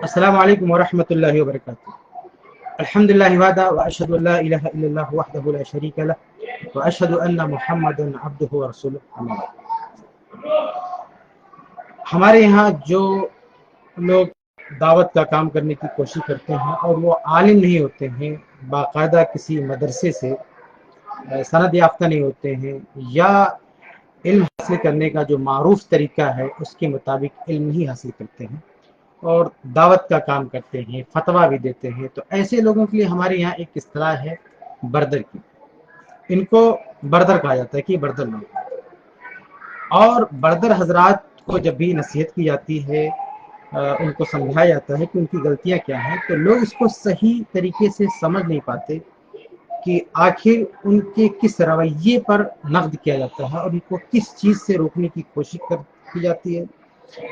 السلام علیکم ورحمۃ اللہ وبرکاتہ۔ الحمد للہ وحدہ واشہد ان لا الہ الا اللہ وحدہ لا شریک لہ واشہد ان محمدا عبدہ ورسولہ۔ اما بعد، ہمارے یہاں جو لوگ دعوت کا کام کرنے کی کوشش کرتے ہیں اور وہ عالم نہیں ہوتے ہیں، باقاعدہ کسی مدرسے سے سند یافتہ نہیں ہوتے ہیں، یا علم حاصل کرنے کا جو معروف طریقہ ہے اس کے مطابق علم نہیں حاصل کرتے ہیں اور دعوت کا کام کرتے ہیں، فتویٰ بھی دیتے ہیں، تو ایسے لوگوں کے لیے ہمارے یہاں ایک اصطلاح ہے بردر کی۔ ان کو بردر کہا جاتا ہے کہ بردر لوگ، اور بردر حضرات کو جب بھی نصیحت کی جاتی ہے، ان کو سمجھایا جاتا ہے کہ ان کی غلطیاں کیا ہیں، تو لوگ اس کو صحیح طریقے سے سمجھ نہیں پاتے کہ آخر ان کے کس رویے پر نقد کیا جاتا ہے اور ان کو کس چیز سے روکنے کی کوشش کی جاتی ہے،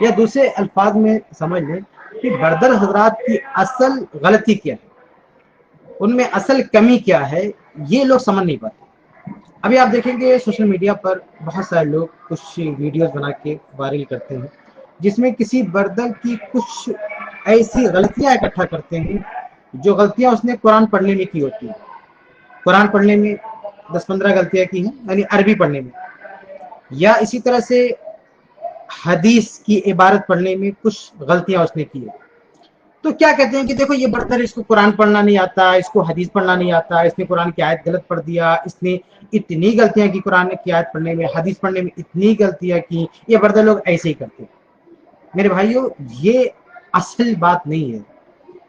یا دوسرے الفاظ میں سمجھ لیں کہ بردر حضرات کی اصل غلطی کیا ہے، ان میں اصل کمی کیا ہے، یہ لوگ سمجھ نہیں پاتے۔ ابھی آپ دیکھیں گے سوشل میڈیا پر بہت سارے لوگ کچھ ویڈیوز بنا کے وائرل کرتے ہیں جس میں کسی بردر کی کچھ ایسی غلطیاں اکٹھا کرتے ہیں جو غلطیاں اس نے قرآن پڑھنے میں کی ہوتی ہیں۔ قرآن پڑھنے میں 10-15 غلطیاں کی ہیں، یعنی عربی پڑھنے میں، یا اسی طرح سے حدیث کی عبارت پڑھنے میں کچھ غلطیاں اس نے کی ہیں۔ تو کیا کہتے ہیں کہ دیکھو یہ بردر، اس کو قرآن پڑھنا نہیں آتا، اس کو حدیث پڑھنا نہیں آتا، اس نے قرآن کی آیت غلط پڑھ دیا، اس نے اتنی غلطیاں کی قرآن کی آیت پڑھنے میں، حدیث پڑھنے میں اتنی غلطیاں کی، یہ بردر لوگ ایسے ہی کرتے ہیں۔ میرے بھائیو، یہ اصل بات نہیں ہے۔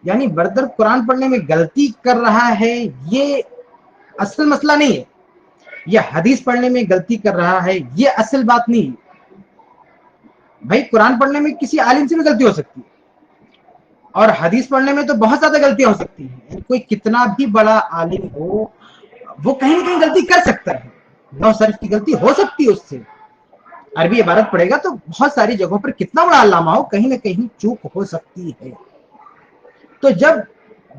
یعنی بردر قرآن پڑھنے میں غلطی کر رہا ہے، یہ اصل مسئلہ نہیں ہے، یا حدیث پڑھنے میں غلطی کر رہا ہے، یہ اصل بات نہیں ہے۔ بھائی قرآن پڑھنے میں کسی عالم سے بھی غلطی ہو سکتی ہے، اور حدیث پڑھنے میں تو بہت زیادہ غلطیاں ہو سکتی ہیں۔ کوئی کتنا بھی بڑا عالم ہو، وہ کہیں نہ کہیں غلطی کر سکتا ہے، نو صرف کی غلطی ہو سکتی ہے اس سے۔ عربی عبارت پڑھے گا تو بہت ساری جگہوں پر کتنا بڑا علامہ ہو، کہیں نہ کہیں چوک ہو سکتی ہے۔ تو جب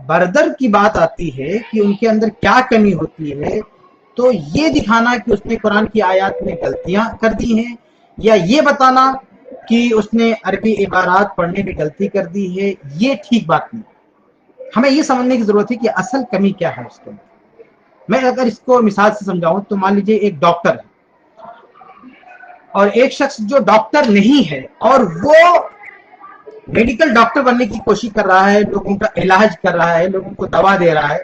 بردر کی بات آتی ہے کہ ان کے اندر کیا کمی ہوتی ہے، تو یہ دکھانا کہ اس نے قرآن کی آیات میں غلطیاں کر دی ہیں، یا یہ بتانا کہ اس نے عربی عبارات پڑھنے میں غلطی کر دی ہے، یہ ٹھیک بات نہیں۔ ہمیں یہ سمجھنے کی ضرورت ہے کہ اصل کمی کیا ہے اس کے اندر۔ میں اگر اس کو مثال سے سمجھاؤں تو مان لیجیے ایک ڈاکٹر ہے اور ایک شخص جو ڈاکٹر نہیں ہے اور وہ میڈیکل ڈاکٹر بننے کی کوشش کر رہا ہے، لوگوں کا علاج کر رہا ہے، لوگوں کو دوا دے رہا ہے،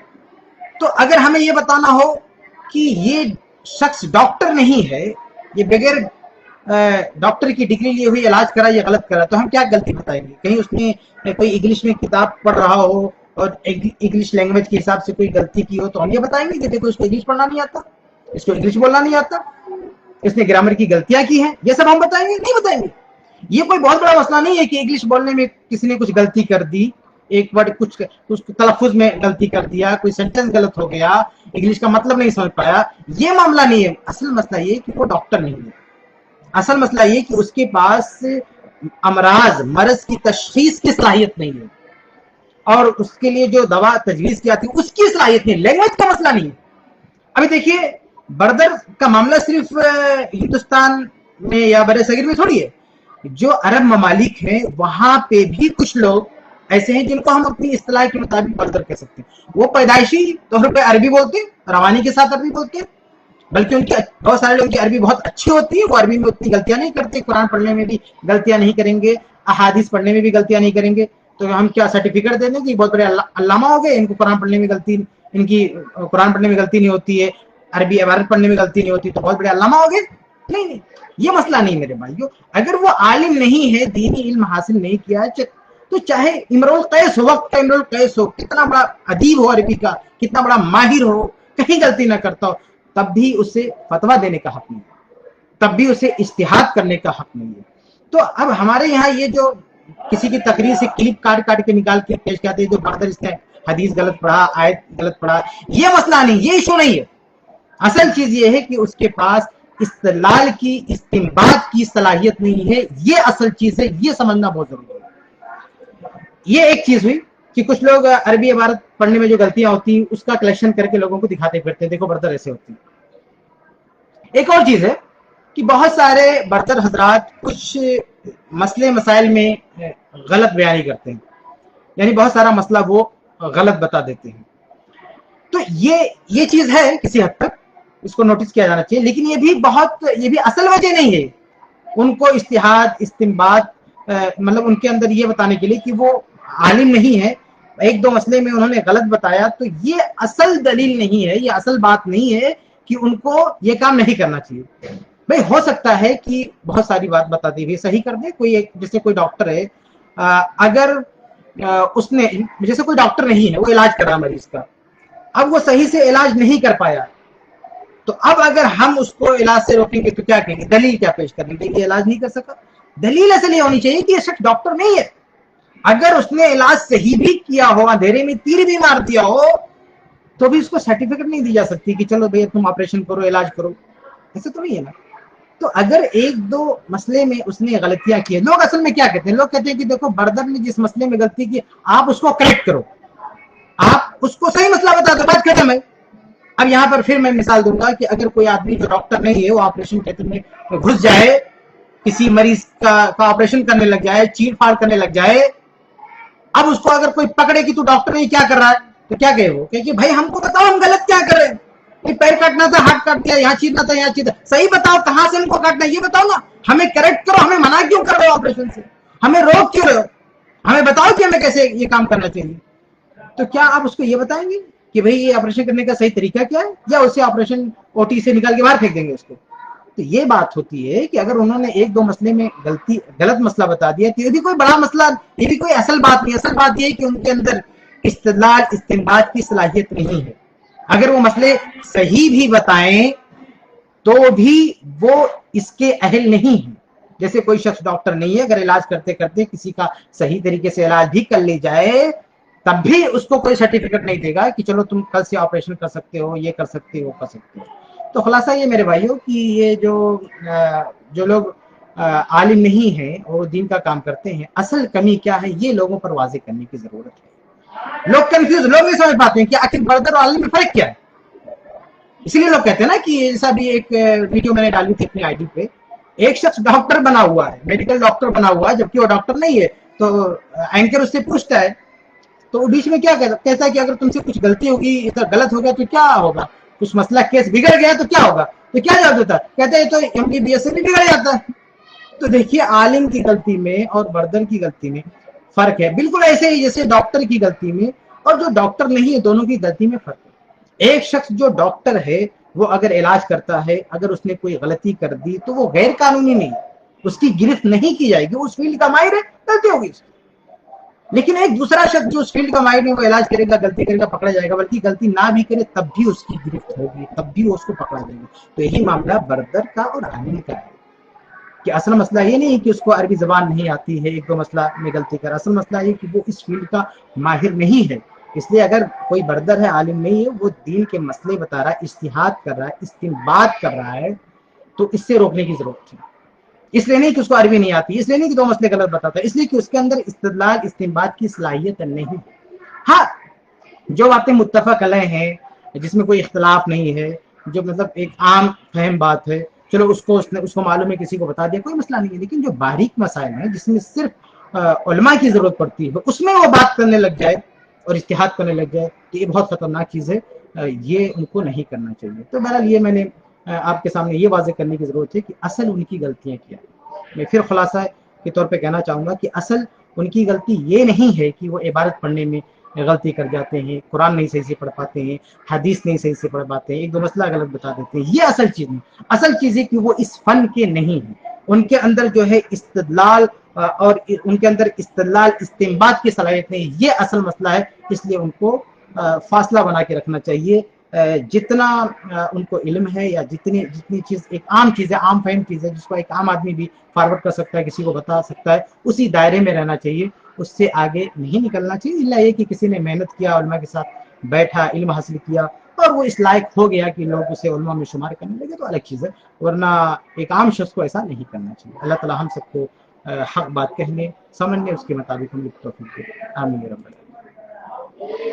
تو اگر ہمیں یہ بتانا ہو کہ یہ شخص ڈاکٹر نہیں ہے، یہ بغیر ڈاکٹر کی ڈگری لیے ہوئی علاج کرا یا غلط کرا، تو ہم کیا غلطی بتائیں گے؟ کہیں اس نے کوئی انگلش میں کتاب پڑھ رہا ہو اور انگلش لینگویج کے حساب سے کوئی غلطی کی ہو، تو ہم یہ بتائیں گے کہ دیکھو اس کو انگلش پڑھنا نہیں آتا، اس کو انگلش بولنا نہیں آتا، اس نے گرامر کی غلطیاں کی ہیں، یہ سب ہم بتائیں گے؟ نہیں بتائیں گے۔ یہ کوئی بہت بڑا مسئلہ نہیں ہے کہ انگلش بولنے میں کسی نے کچھ غلطی کر دی، ایک ورڈ کچھ تلفظ میں غلطی کر دیا، کوئی سینٹنس غلط ہو گیا، انگلش کا مطلب نہیں سمجھ پایا، یہ معاملہ نہیں ہے۔ اصل مسئلہ یہ کہ وہ ڈاکٹر نہیں ہے۔ اصل مسئلہ یہ کہ اس کے پاس امراض، مرض کی تشخیص کی صلاحیت نہیں ہے، اور اس کے لیے جو دوا تجویز کی آتی ہے اس کی صلاحیت نہیں، لینگویج کا مسئلہ نہیں ہے۔ ابھی دیکھیے بردر کا معاملہ صرف ہندوستان میں یا بر صغیر میں تھوڑی ہے، جو عرب ممالک ہیں وہاں پہ بھی کچھ لوگ ایسے ہیں جن کو ہم اپنی اصطلاح کے مطابق بردر کہہ سکتے ہیں۔ وہ پیدائشی طور پہ عربی بولتے ہیں، روانی کے ساتھ عربی بولتے ہیں، بلکہ ان کی بہت سارے لوگوں کی عربی بہت اچھی ہوتی ہے، وہ عربی میں اتنی غلطیاں نہیں کرتے، قرآن پڑھنے میں بھی غلطیاں نہیں کریں گے، احادیث پڑھنے میں بھی غلطیاں نہیں کریں گے، تو ہم کیا سرٹیفکیٹ دے دیں کہ بہت بڑے علامہ ہو گئے، ان کو قرآن پڑھنے میں غلطی، ان کی قرآن پڑھنے میں غلطی نہیں ہوتی ہے، عربی عبارت پڑھنے میں غلطی نہیں ہوتی، تو بہت بڑے علامہ ہو گئے؟ نہیں نہیں، یہ مسئلہ نہیں میرے بھائیو۔ اگر وہ عالم نہیں ہے، دینی علم حاصل نہیں کیا ہے، تو چاہے امرؤ القیس ہو، وقت کا امرؤ القیس ہو، کتنا بڑا ادیب ہو عربی کا، کتنا بڑا ماہر ہو، کہیں غلطی نہ کرتا ہو، تب بھی اسے فتویٰ دینے کا حق نہیں ہے، تب بھی اسے اجتہاد کرنے کا حق نہیں ہے۔ تو اب ہمارے یہاں یہ جو کسی کی تقریر سے کلپ کاٹ کے نکال کے پیش کرتے ہیں، جو بردر اس نے حدیث غلط پڑھا، آیت غلط پڑھا، یہ مسئلہ نہیں، یہ ایشو نہیں ہے۔ اصل چیز یہ ہے کہ اس کے پاس استدلال کی، استنباط کی صلاحیت نہیں ہے، یہ اصل چیز ہے، یہ سمجھنا بہت ضروری ہے۔ یہ ایک چیز ہوئی کہ کچھ لوگ عربی عبارت پڑھنے میں جو غلطیاں ہوتی ہیں اس کا کلیکشن کر کے لوگوں کو دکھاتے پھرتے ہیں، دیکھو بردر ایسے ہوتی ہے۔ ایک اور چیز ہے کہ بہت سارے بردر حضرات کچھ مسئلے مسائل میں غلط بیانی کرتے ہیں، یعنی بہت سارا مسئلہ وہ غلط بتا دیتے ہیں. تو یہ چیز ہے کسی حد تک اس کو نوٹس کیا جانا چاہیے، لیکن یہ بھی اصل وجہ نہیں ہے ان کو اجتہاد استنباط مطلب ان کے اندر یہ بتانے کے لیے کہ وہ عالم نہیں ہے، ایک دو مسئلے میں انہوں نے غلط بتایا، تو یہ اصل دلیل نہیں ہے، یہ اصل بات نہیں ہے کہ ان کو یہ کام نہیں کرنا چاہیے. بھئی ہو سکتا ہے کہ بہت ساری بات بتا دی ہوئی صحیح کر دے. جیسے کوئی ڈاکٹر ہے، اگر اس نے جیسے کوئی ڈاکٹر نہیں ہے، وہ علاج کر رہا مریض کا، اب وہ صحیح سے علاج نہیں کر پایا، تو اب اگر ہم اس کو علاج سے روکیں گے تو کیا کہیں گے؟ دلیل کیا پیش کریں گے کہ علاج نہیں کر سکا؟ دلیل اصل یہ ہونی چاہیے کہ یہ شخص ڈاکٹر نہیں ہے. اگر اس نے علاج صحیح بھی کیا ہو، اندھیرے میں تیر بھی مار دیا ہو، تو بھی اس کو سرٹیفکیٹ نہیں دی جا سکتی کہ چلو بھئی تم آپریشن کرو، علاج کرو. ایسے تو نہیں ہے نا. تو اگر ایک دو مسئلے میں اس نے غلطیاں کی، لوگ اصل میں کیا کہتے ہیں؟ لوگ کہتے ہیں کہ دیکھو بردر نے جس مسئلے میں غلطی کی آپ اس کو کریکٹ کرو، آپ اس کو صحیح مسئلہ بتا دو، بات ختم ہے. اب یہاں پر پھر میں مثال دوں گا کہ اگر کوئی آدمی جو ڈاکٹر نہیں ہے وہ آپریشن تھیٹر میں گھس جائے، کسی مریض کا آپریشن کرنے لگ جائے، چیر پھاڑ کرنے لگ جائے، اب اس کو اگر کوئی پکڑے کہ تو ڈاکٹر نہیں کیا کر رہا ہے، تو کیا کہے وہ کہ بھائی ہم کو بتاؤ ہم غلط کیا کر رہے ہیں، پیر کاٹنا تھا ہاتھ کاٹ دیا، یہاں چیرنا تھا یہاں چیرنا، صحیح بتاؤ کہاں سے ہم کو کاٹنا ہے یہ بتاؤ نا، ہمیں کریکٹ کرو، ہمیں منع کیوں کر رہے ہو آپریشن سے، ہمیں روک کیوں رہے ہو، ہمیں بتاؤ کہ ہمیں کیسے یہ کام کرنا چاہیے. تو کیا آپ اس کو یہ بتائیں گے کہ بھئی یہ آپریشن کرنے کا صحیح طریقہ کیا ہے، یا اسے آپریشن او ٹی سے نکال کے باہر پھینک دیں گے اس کو؟ تو یہ بات ہوتی ہے کہ اگر انہوں نے ایک دو مسئلے میں غلط مسئلہ بتا دیا تو یہ بھی کوئی بڑا مسئلہ، یہ بھی کوئی اصل بات نہیں. اصل بات یہ ہے کہ ان کے اندر استدلال استنباط کی صلاحیت نہیں ہے. اگر وہ مسئلے صحیح بھی بتائیں تو بھی وہ اس کے اہل نہیں ہیں. جیسے کوئی شخص ڈاکٹر نہیں ہے، اگر علاج کرتے کرتے کسی کا صحیح طریقے سے علاج بھی کر لی جائے تب بھی اس کو کوئی سرٹیفکیٹ نہیں دے گا کہ چلو تم کل سے آپریشن کر سکتے ہو، یہ کر سکتے ہو، کر سکتے ہو. تو خلاصہ یہ میرے بھائیوں کہ یہ جو لوگ عالم نہیں ہیں اور دین کا کام کرتے ہیں، اصل کمی کیا ہے یہ لوگوں پر واضح کرنے کی ضرورت ہے. لوگ کنفیوز، لوگ نہیں سمجھ پاتے ہیں کہ آخر بردر اور عالم میں فرق کیا ہے. اسی لیے لوگ کہتے ہیں نا کہ جیسا بھی ایک ویڈیو میں نے ڈالی تھی اپنی آئی ڈی پہ، ایک شخص ڈاکٹر بنا ہوا ہے، میڈیکل ڈاکٹر بنا ہوا ہے، جبکہ وہ ڈاکٹر نہیں ہے. تو اینکر اس سے پوچھتا ہے تو وہ بیچ میں کیا کہتا ہے کہ اگر تم سے کچھ غلطی ہوگی، غلط ہو گیا تو کیا ہوگا، کچھ مسئلہ کیس بگڑ گیا تو کیا ہوگا؟ تو کیا جواب دیتا ہے؟ کہتے ہیں تو ایم بی بی ایس سے بھی بگڑ جاتا ہے. تو دیکھیے عالم کی غلطی میں اور بردر کی غلطی میں فرق ہے، بالکل ایسے ہی جیسے ڈاکٹر کی غلطی میں اور جو ڈاکٹر نہیں ہے دونوں کی غلطی میں فرق ہے. ایک شخص جو ڈاکٹر ہے وہ اگر علاج کرتا ہے، اگر اس نے کوئی غلطی کر دی تو وہ غیر قانونی نہیں، اس کی گرفت نہیں کی جائے گی، اس فیلڈ کا ماہر ہے، غلطی ہوگی اس کی. لیکن ایک دوسرا شخص جو اس فیلڈ کا ماہر ہے وہ علاج کرے گا، غلطی کرے گا، پکڑا جائے گا، بلکہ غلطی نہ بھی کرے تب بھی اس کی گرفت ہوگی، تب بھی اس کو پکڑا جائے گا. تو یہی معاملہ بردر کا اور عالم کا ہے کہ اصل مسئلہ یہ نہیں کہ اس کو عربی زبان نہیں آتی ہے، ایک دو مسئلہ میں غلطی کر، اصل مسئلہ یہ کہ وہ اس فیلڈ کا ماہر نہیں ہے. اس لیے اگر کوئی بردر ہے، عالم نہیں ہے، وہ دین کے مسئلے بتا رہا ہے، اجتہاد کر رہا ہے، استنباط کر رہا ہے، تو اس سے روکنے کی ضرورت ہے. اس لیے نہیں کہ اس کو عربی نہیں آتی، اس لیے نہیں کہ دو مسئلے غلط بتاتا ہے، اس لیے کہ اس کے اندر استدلال استنباط کی صلاحیت نہیں. ہاں جو باتیں متفق علیہ ہیں، جس میں کوئی اختلاف نہیں ہے، جو مطلب ایک عام فہم بات ہے، چلو اس کو معلوم ہے، کسی کو بتا دیا، کوئی مسئلہ نہیں ہے. لیکن جو باریک مسائل ہیں جس میں صرف علماء کی ضرورت پڑتی ہے، اس میں وہ بات کرنے لگ جائے اور اجتہاد کرنے لگ جائے تو یہ بہت خطرناک چیز ہے، یہ ان کو نہیں کرنا چاہیے. تو بہرحال یہ میں نے آپ کے سامنے یہ واضح کرنے کی ضرورت ہے کہ اصل ان کی غلطیاں کیا ہیں. میں پھر خلاصہ کے طور پہ کہنا چاہوں گا کہ اصل ان کی غلطی یہ نہیں ہے کہ وہ عبارت پڑھنے میں غلطی کر جاتے ہیں، قرآن نہیں صحیح سے پڑھ پاتے ہیں، حدیث نہیں صحیح سے پڑھ پاتے ہیں، ایک دو مسئلہ غلط بتا دیتے ہیں. یہ اصل چیز نہیں. اصل چیز ہے کہ وہ اس فن کے نہیں ہیں، ان کے اندر جو ہے استدلال اور ان کے اندر استدلال استنباط کی صلاحیت نہیں، یہ اصل مسئلہ ہے. اس لیے ان کو فاصلہ بنا کے رکھنا چاہیے. جتنا ان کو علم ہے یا جتنی چیز ایک عام چیز ہے، عام فہم چیز ہے جس کو ایک عام آدمی بھی فارورڈ کر سکتا ہے، کسی کو بتا سکتا ہے، اسی دائرے میں رہنا چاہیے، اس سے آگے نہیں نکلنا چاہیے. الا یہ کہ کسی نے محنت کیا، علماء کے ساتھ بیٹھا، علم حاصل کیا اور وہ اس لائق ہو گیا کہ لوگ اسے علماء میں شمار کرنے لگے تو الگ چیز ہے، ورنہ ایک عام شخص کو ایسا نہیں کرنا چاہیے. اللہ تعالی ہم سب کو حق بات کہنے، سمجھنے، اس کے مطابق ہم لوگ توفیق دے. آمین رب العالمین.